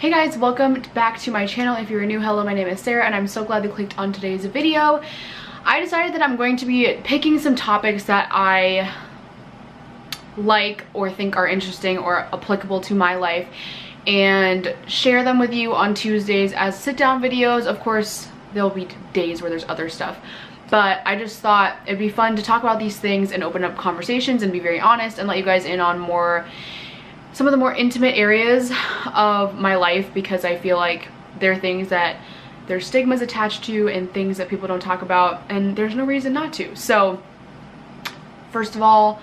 Hey guys, welcome back to my channel. If you're new, hello, my name is Sarah and I'm so glad you clicked on today's video. I decided that I'm going to be picking some topics that I like or think are interesting or applicable to my life and share them with you on Tuesdays as sit down videos. Of course, there'll be days where there's other stuff, but I just thought it'd be fun to talk about these things and open up conversations and be very honest and let you guys in on some of the more intimate areas of my life, because I feel like there are things that there's stigmas attached to and things that people don't talk about, and there's no reason not to. So first of all,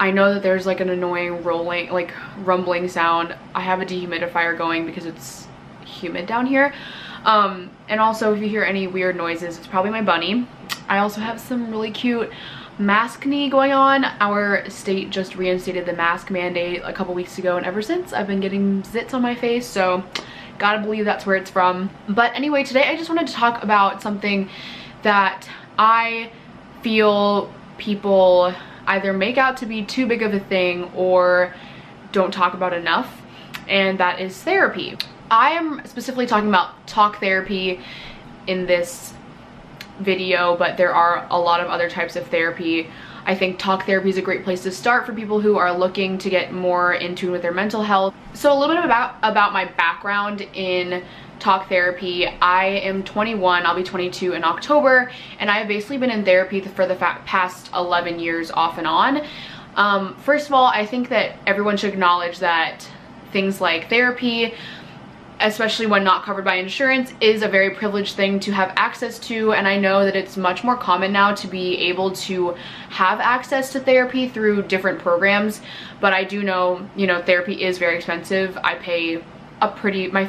I know that there's like an annoying rumbling sound. I have a dehumidifier going because it's humid down here. And also if you hear any weird noises, it's probably my bunny. I also have some really cute maskne going on. Our state just reinstated the mask mandate a couple weeks ago, and ever since I've been getting zits on my face, so gotta believe that's where it's from. But anyway, today I just wanted to talk about something that I feel people either make out to be too big of a thing or don't talk about enough, and that is therapy. I am specifically talking about talk therapy in this video, but there are a lot of other types of therapy. I think talk therapy is a great place to start for people who are looking to get more in tune with their mental health. So a little bit about my background in talk therapy. I am 21, I'll be 22 in October, and I've basically been in therapy for the past 11 years off and on. First of all, I think that everyone should acknowledge that things like therapy, especially when not covered by insurance, is a very privileged thing to have access to, and I know that it's much more common now to be able to have access to therapy through different programs. But I do know, therapy is very expensive. I pay my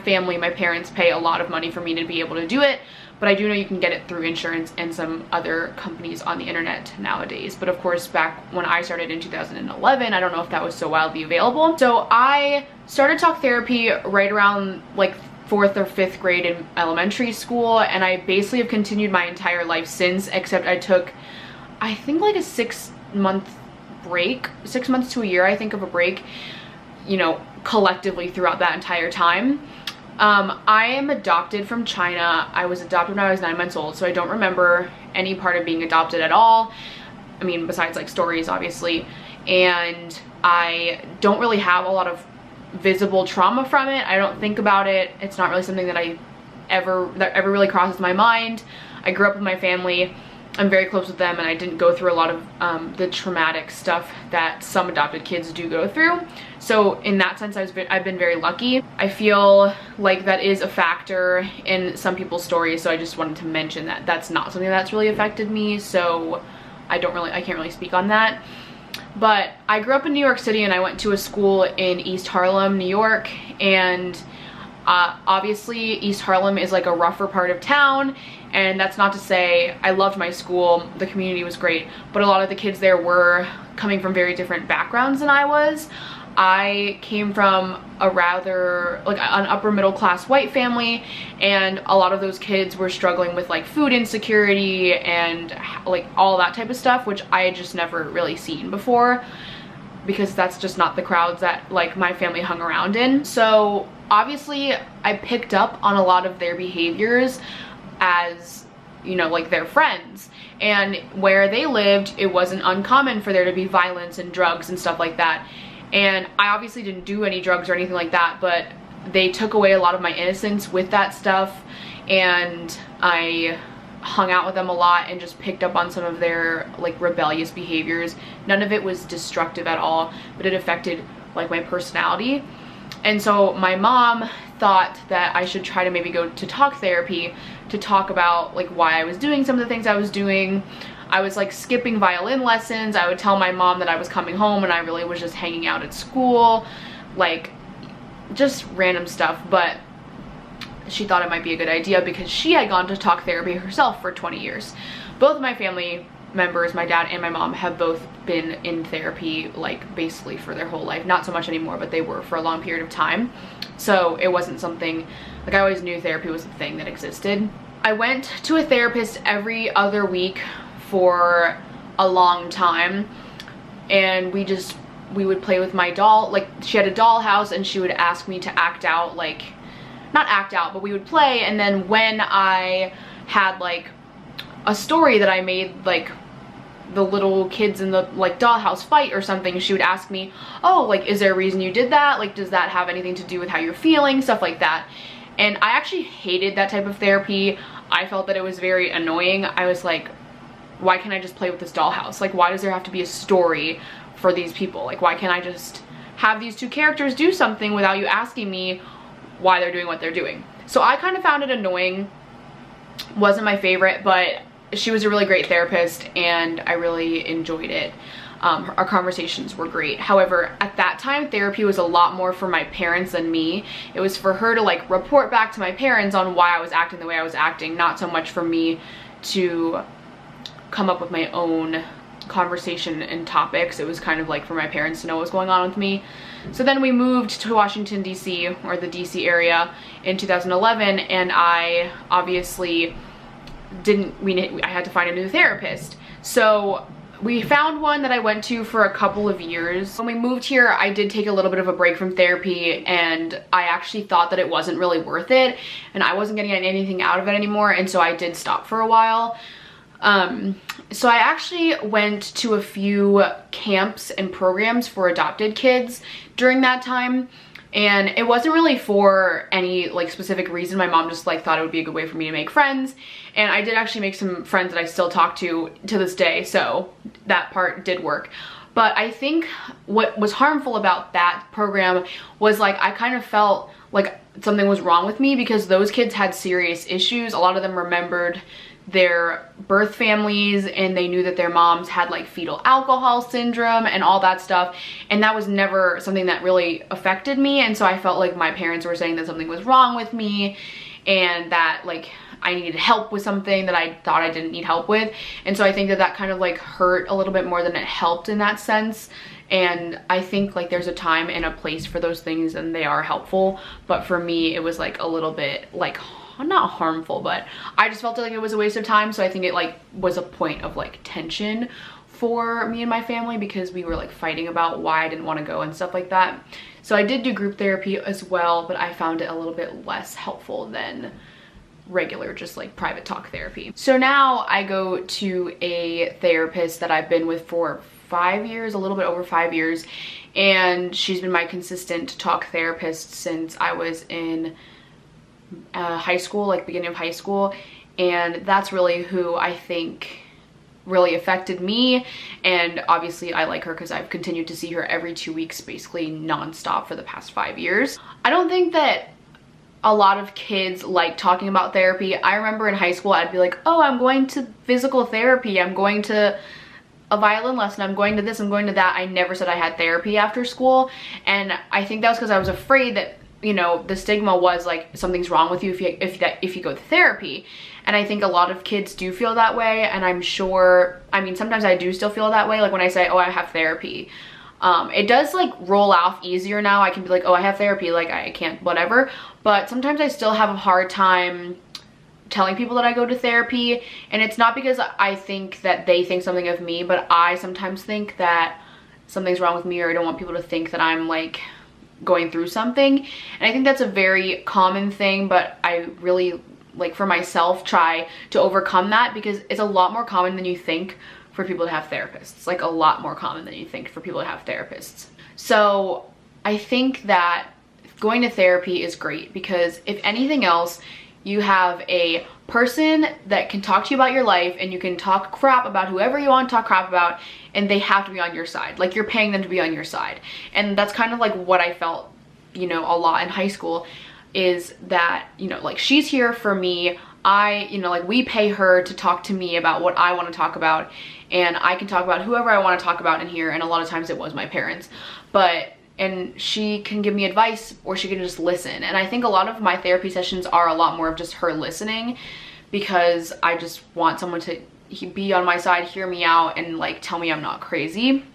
parents pay a lot of money for me to be able to do it, but I do know you can get it through insurance and some other companies on the internet nowadays. But of course, back when I started in 2011, I don't know if that was so widely available. So I started talk therapy right around like 4th or 5th grade in elementary school, and I basically have continued my entire life since, except I took, I think, like a 6-month break, 6 months to a year, I think, of a break, collectively throughout that entire time. I am adopted from China. I was adopted when I was 9 months old, so I don't remember any part of being adopted at all. I mean, besides like stories, obviously. And I don't really have a lot of visible trauma from it. I don't think about it. It's not really something that ever really crosses my mind. I grew up with my family. I'm very close with them, and I didn't go through a lot of the traumatic stuff that some adopted kids do go through. So in that sense, I've been very lucky. I feel like that is a factor in some people's stories, so I just wanted to mention that that's not something that's really affected me, so I can't really speak on that. But I grew up in New York City, and I went to a school in East Harlem, New York, and obviously East Harlem is like a rougher part of town, and that's not to say I loved my school, the community was great, but a lot of the kids there were coming from very different backgrounds than I was. I came from a rather like an upper middle class white family, and a lot of those kids were struggling with like food insecurity and like all that type of stuff, which I had just never really seen before, because that's just not the crowds that like my family hung around in. So obviously I picked up on a lot of their behaviors as, like their friends, and where they lived, it wasn't uncommon for there to be violence and drugs and stuff like that. And I obviously didn't do any drugs or anything like that, but they took away a lot of my innocence with that stuff, and I hung out with them a lot and just picked up on some of their like rebellious behaviors. None of it was destructive at all, but it affected like my personality. And so my mom thought that I should try to maybe go to talk therapy to talk about like why I was doing some of the things I was doing. I was like skipping violin lessons. I would tell my mom that I was coming home and I really was just hanging out at school, like just random stuff. But she thought it might be a good idea because she had gone to talk therapy herself for 20 years. Both of my family members, my dad and my mom, have both been in therapy like basically for their whole life. Not so much anymore, but they were for a long period of time. So it wasn't something, like I always knew therapy was a thing that existed. I went to a therapist every other week for a long time, and we just we would play with my doll. Like, she had a doll house and she would ask me to act out, like, not act out, but we would play. And then when I had like a story that I made, like the little kids in the like dollhouse fight or something, she would ask me, oh, like, is there a reason you did that? Like, does that have anything to do with how you're feeling? Stuff like that. And I actually hated that type of therapy. I felt that it was very annoying. I was like, why can't I just play with this dollhouse? Like, why does there have to be a story for these people? Like, why can't I just have these two characters do something without you asking me why they're doing what they're doing? So I kind of found it annoying. Wasn't my favorite, but she was a really great therapist and I really enjoyed it. Our conversations were great. However, at that time, therapy was a lot more for my parents than me. It was for her to like report back to my parents on why I was acting the way I was acting, not so much for me to come up with my own conversation and topics. It was kind of like for my parents to know what was going on with me. So then we moved to Washington, DC, or the DC area in 2011, and I obviously I had to find a new therapist. So we found one that I went to for a couple of years. When we moved here, I did take a little bit of a break from therapy, and I actually thought that it wasn't really worth it and I wasn't getting anything out of it anymore, and so I did stop for a while. So I actually went to a few camps and programs for adopted kids during that time, and it wasn't really for any like specific reason. My mom just like thought it would be a good way for me to make friends, and I did actually make some friends that I still talk to this day, so that part did work. But I think what was harmful about that program was like I kind of felt like something was wrong with me because those kids had serious issues. A lot of them remembered their birth families, and they knew that their moms had like fetal alcohol syndrome and all that stuff, and that was never something that really affected me. And so I felt like my parents were saying that something was wrong with me and that like I needed help with something that I thought I didn't need help with. And so I think that that kind of like hurt a little bit more than it helped in that sense. And I think like there's a time and a place for those things and they are helpful, but for me it was like a little bit like not harmful, but I just felt like it was a waste of time. So I think it like was a point of like tension for me and my family because we were like fighting about why I didn't want to go and stuff like that. So I did do group therapy as well, but I found it a little bit less helpful than regular just like private talk therapy. So now I go to a therapist that I've been with for 5 years, a little bit over 5 years, and she's been my consistent talk therapist since I was in high school, like beginning of high school. And that's really who I think really affected me, and obviously I like her because I've continued to see her every 2 weeks basically non-stop for the past 5 years. I don't think that a lot of kids like talking about therapy. I remember in high school I'd be like, oh, I'm going to physical therapy, I'm going to a violin lesson, I'm going to this, I'm going to that. I never said I had therapy after school, and I think that was because I was afraid that, you know, the stigma was like something's wrong with you if you go to therapy. And I think a lot of kids do feel that way, and I'm sure, I mean, sometimes I do still feel that way, like when I say, oh, I have therapy. It does like roll off easier now. I can be like, oh, I have therapy, like I can't, whatever. But sometimes I still have a hard time telling people that I go to therapy, and it's not because I think that they think something of me, but I sometimes think that something's wrong with me, or I don't want people to think that I'm like going through something. And I think that's a very common thing, but I really, like for myself, try to overcome that because it's a lot more common than you think for people to have therapists. Like a lot more common than you think for people to have therapists. So I think that going to therapy is great because if anything else, you have a person that can talk to you about your life, and you can talk crap about whoever you want to talk crap about, and they have to be on your side. Like you're paying them to be on your side. And that's kind of like what I felt, you know, a lot in high school, is that, you know, like she's here for me. You know, like we pay her to talk to me about what I want to talk about, and I can talk about whoever I want to talk about in here. And a lot of times it was my parents, and she can give me advice, or she can just listen. And I think a lot of my therapy sessions are a lot more of just her listening, because I just want someone to be on my side, hear me out, and like tell me I'm not crazy.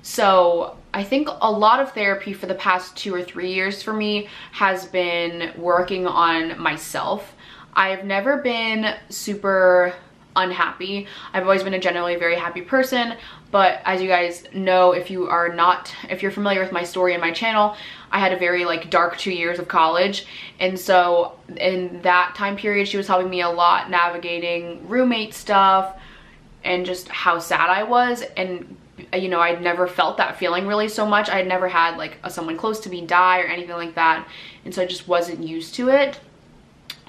So I think a lot of therapy for the past 2 or 3 years for me has been working on myself. I've never been super unhappy. I've always been a generally very happy person, but as you guys know, if you're familiar with my story and my channel, I had a very like dark 2 years of college, and so in that time period she was helping me a lot navigating roommate stuff and just how sad I was. And you know, I'd never felt that feeling really so much. I had never had like someone close to me die or anything like that, and so I just wasn't used to it.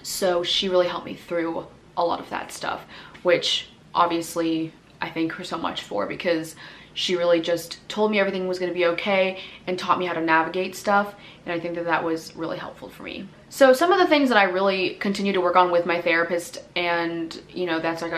So she really helped me through a lot of that stuff, which obviously I thank her so much for, because she really just told me everything was going to be okay and taught me how to navigate stuff, and I think that that was really helpful for me. So some of the things that I really continue to work on with my therapist, and you know, that's like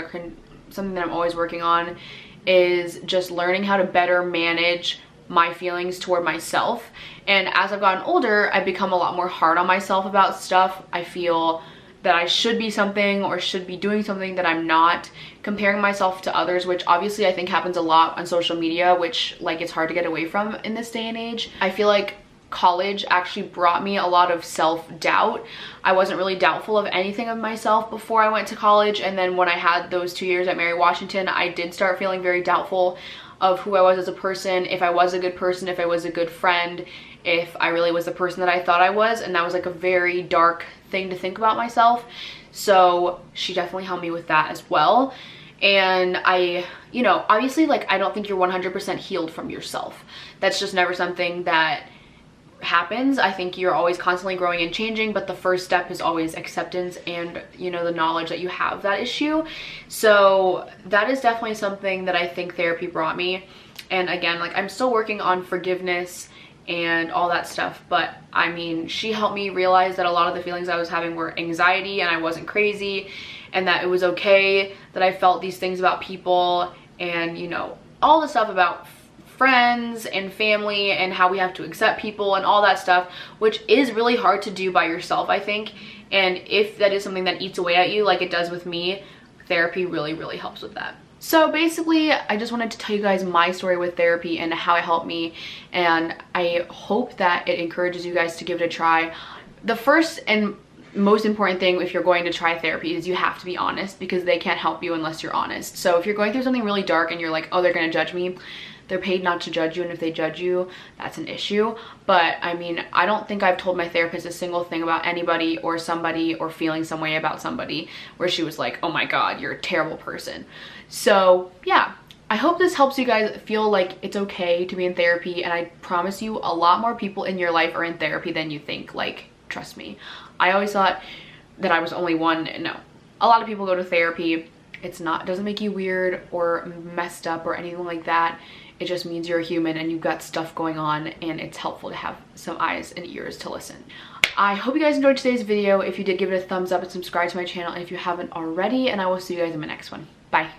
something that I'm always working on, is just learning how to better manage my feelings toward myself. And as I've gotten older, I've become a lot more hard on myself about stuff. I feel that I should be something or should be doing something that I'm not, comparing myself to others, which obviously I think happens a lot on social media, which like it's hard to get away from in this day and age. I feel like college actually brought me a lot of self-doubt. I wasn't really doubtful of anything of myself before I went to college, and then when I had those 2 years at Mary Washington, I did start feeling very doubtful of who I was as a person, if I was a good person, if I was a good friend, if I really was the person that I thought I was. And that was like a very dark thing to think about myself. So she definitely helped me with that as well. And I, you know, obviously like I don't think you're 100% healed from yourself. That's just never something that happens. I think you're always constantly growing and changing, but the first step is always acceptance and, you know, the knowledge that you have that issue. So that is definitely something that I think therapy brought me. And again, like I'm still working on forgiveness and all that stuff, but I mean, she helped me realize that a lot of the feelings I was having were anxiety, and I wasn't crazy, and that it was okay that I felt these things about people, and you know, all the stuff about friends and family and how we have to accept people and all that stuff, which is really hard to do by yourself, I think. And if that is something that eats away at you like it does with me, therapy really helps with that. So basically, I just wanted to tell you guys my story with therapy and how it helped me, and I hope that it encourages you guys to give it a try. The first and most important thing if you're going to try therapy is you have to be honest, because they can't help you unless you're honest. So if you're going through something really dark and you're like, oh, they're gonna judge me, they're paid not to judge you, and if they judge you, that's an issue. But I mean, I don't think I've told my therapist a single thing about anybody or somebody or feeling some way about somebody where she was like, oh my god, you're a terrible person. So yeah, I hope this helps you guys feel like it's okay to be in therapy, and I promise you a lot more people in your life are in therapy than you think. Like, trust me. I always thought that I was only one. No, a lot of people go to therapy. It doesn't make you weird or messed up or anything like that. It just means you're a human and you've got stuff going on, and it's helpful to have some eyes and ears to listen. I hope you guys enjoyed today's video. If you did, give it a thumbs up and subscribe to my channel if you haven't already, and I will see you guys in my next one. Bye.